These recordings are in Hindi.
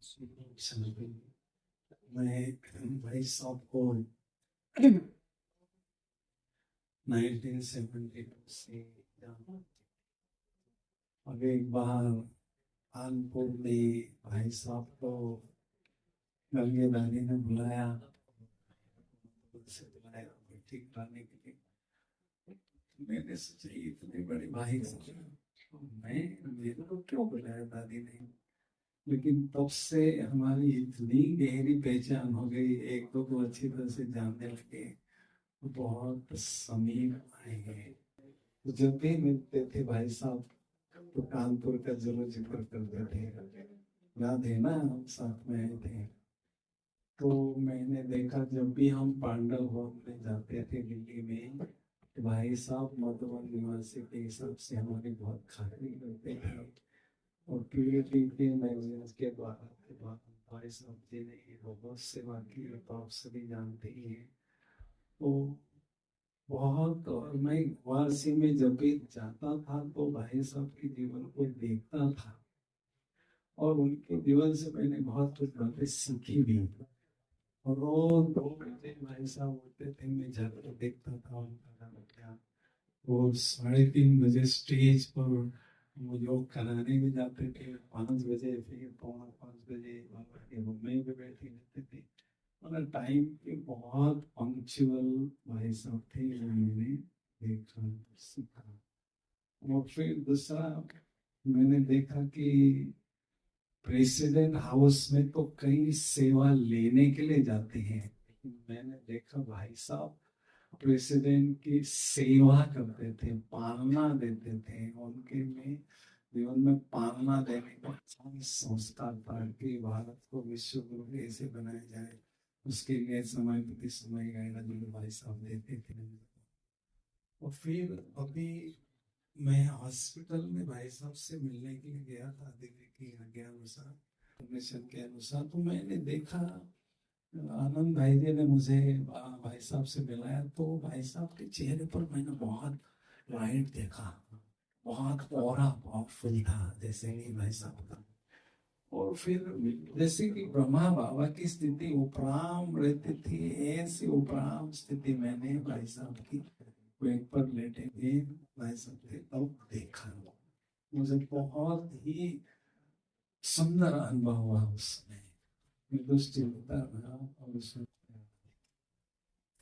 मैं भाई साहब को 1972 से जाना। अब एक बार कानपुर में भाई साहब को गंगे दानी ने बुलाया ठीक कराने के लिए। मैंने सोचा इतने बड़े भाई साहब मेरे को क्यों बुलाया दादी ने, लेकिन तब से हमारी इतनी गहरी पहचान हो गई, एक दो को अच्छी तरह से जानने लगे, बहुत समीप आए हैं। जब भी मिलते थे भाई साहब तो कानपुर का जरूर जिक्र करते थे। याद है ना, हम साथ में आए थे। तो मैंने देखा जब भी हम पांडव भवन में जाते थे दिल्ली में, तो भाई साहब मधुबन निवासी के हिसाब से हमारी बहुत खातिरी करते थे। और पीढ़ी के मैगजीन के द्वारा भाई साहब जी ने बहुत सेवा की, तो आप सभी जानते ही हैं। तो बहुत, और मैं वाराणसी में जब भी जाता था तो भाई साहब के जीवन को देखता था, और उनके जीवन से मैंने बहुत कुछ बातें सीखी भी। और रोज 2 बजे भाई साहब उठते थे, मैं जाकर देखता था उनका क्या। वो 3:30 बजे स्टेज पर वो योग कराने में जाते थे, 5 बजे, फिर 4:45 बजे बाबा के रूम में भी बैठे रहते थे। मतलब टाइम के बहुत पंक्चुअल भाई साहब थे, जो मैंने देखा सीखा। और फिर दूसरा मैंने देखा कि प्रेसिडेंट हाउस में तो कई सेवा लेने के लिए जाते हैं, लेकिन मैंने देखा भाई साहब प्रेसिडेंट की सेवा करते थे, पालना देते थे। उनके में जीवन में पालना देने का संस्कार था कि भारत को विश्व गुरु कैसे बनाया जाए, उसके लिए समय प्रति समय गाइडलाइन भाई साहब देते थे। और फिर अभी मैं हॉस्पिटल में भाई साहब से मिलने के लिए गया था, दिल्ली की आज्ञा अनुसार, परमिशन के अनुसार। तो मैंने देखा आनंद भाई जी ने मुझे भाई साहब से मिलाया, तो भाई साहब के चेहरे पर मैंने बहुत लाइट देखा, बहुत ऑरा पावरफुल था जैसे कि भाई साहब का। और फिर जैसे कि ब्रह्मा बाबा की स्थिति उपराम रहती थी, ऐसी उपराम स्थिति मैंने भाई साहब की बेड पर लेटे हुए भाई साहब थे तब देखा। मुझे बहुत ही सुंदर अनुभव हुआ उसमें, निर्दोषता रहा। और उसमें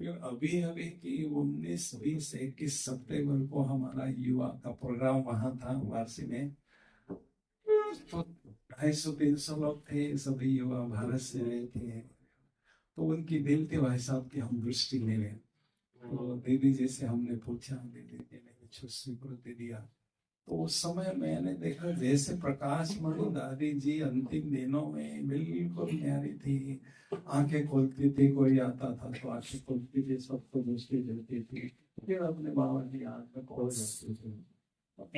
फिर अभी अभी की 19, 20, 21 सितंबर को हमारा युवा का प्रोग्राम वहां था वाराणसी में। तो 250-300 लोग थे, सभी युवा भारत से आए थे। तो उनकी दिल थी भाई साहब की हम दृष्टि ले लें। तो दीदी जी से हमने पूछा, दीदी जी ने कुछ स्वीकृति दिया। तो उस समय मैंने देखा जैसे प्रकाश मणि दादी जी अंतिम दिनों में बिल्कुल न्यारी थी, आंखें खोलती थी, कोई आता था तो आंखें खोलती थी, सबको दृष्टि देती थी, फिर अपने बाबा की आंख में खोल जाती थी।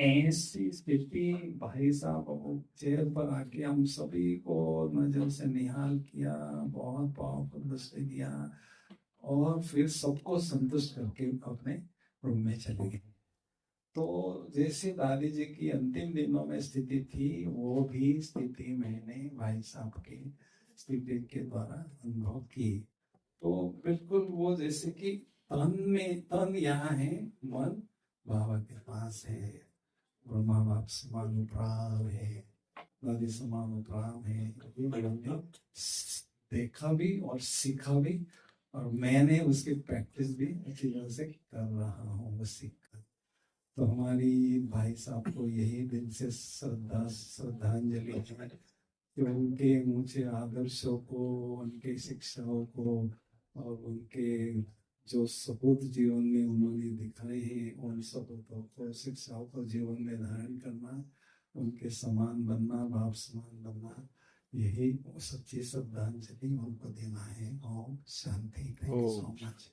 ऐसी स्थिति भाई साहब चेयर पर आके हम सभी को नजर से निहाल किया, बहुत पावरफुल दृष्टि दिया, और फिर सबको संतुष्ट करके अपने रूम में चले गए। तो जैसे दादी जी की अंतिम दिनों में स्थिति थी, वो भी स्थिति मैंने भाई साहब की स्थिति के द्वारा अनुभव की। तो बिल्कुल वो जैसे कि तन यहाँ है, मन बाबा के पास है, ब्रह्मा बाप समान उपराम है, दादी समान उपराम है। ये मैंने देखा भी और सीखा भी, और मैंने उसकी प्रैक्टिस भी अच्छी तरह से कर रहा हूँ वो सीखकर। तो हमारी भाई साहब को यही दिल से श्रद्धांजलि है कि उनके ऊंचे आदर्शों को, उनके शिक्षाओं को, और उनके जो सबूत जीवन में उन्होंने दिखाए हैं, उन सबूतों को, शिक्षाओं को जीवन में धारण करना, उनके समान बनना, बाप समान बनना, यही सच्ची श्रद्धांजलि उनको देना है। ओम शांति। Thank you so much.